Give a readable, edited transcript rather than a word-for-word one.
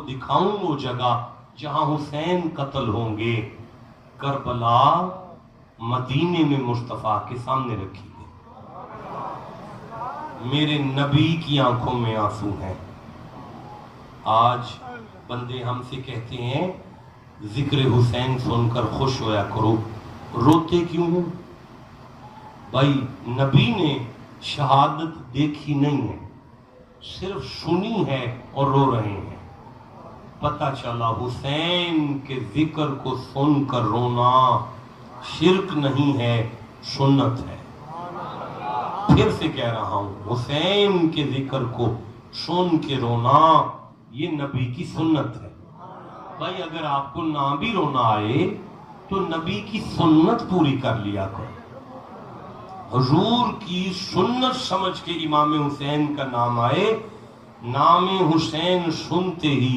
دکھاؤں وہ جگہ جہاں حسین قتل ہوں گے. کربلا مدینے میں مصطفیٰ کے سامنے رکھی گئی. میرے نبی کی آنکھوں میں آنسو ہیں. آج بندے ہم سے کہتے ہیں ذکر حسین سن کر خوش ہویا کرو، روتے کیوں ہو؟ بھائی نبی نے شہادت دیکھی نہیں ہے، صرف سنی ہے اور رو رہے ہیں. پتہ چلا حسین کے ذکر کو سن کر رونا شرک نہیں ہے، سنت ہے. پھر سے کہہ رہا ہوں، حسین کے ذکر کو سن کے رونا یہ نبی کی سنت ہے. بھائی اگر آپ کو نہ بھی رونا آئے تو نبی کی سنت پوری کر لیا کرو. حضور کی سنت سمجھ کے امام حسین کا نام آئے، نام حسین سنتے ہی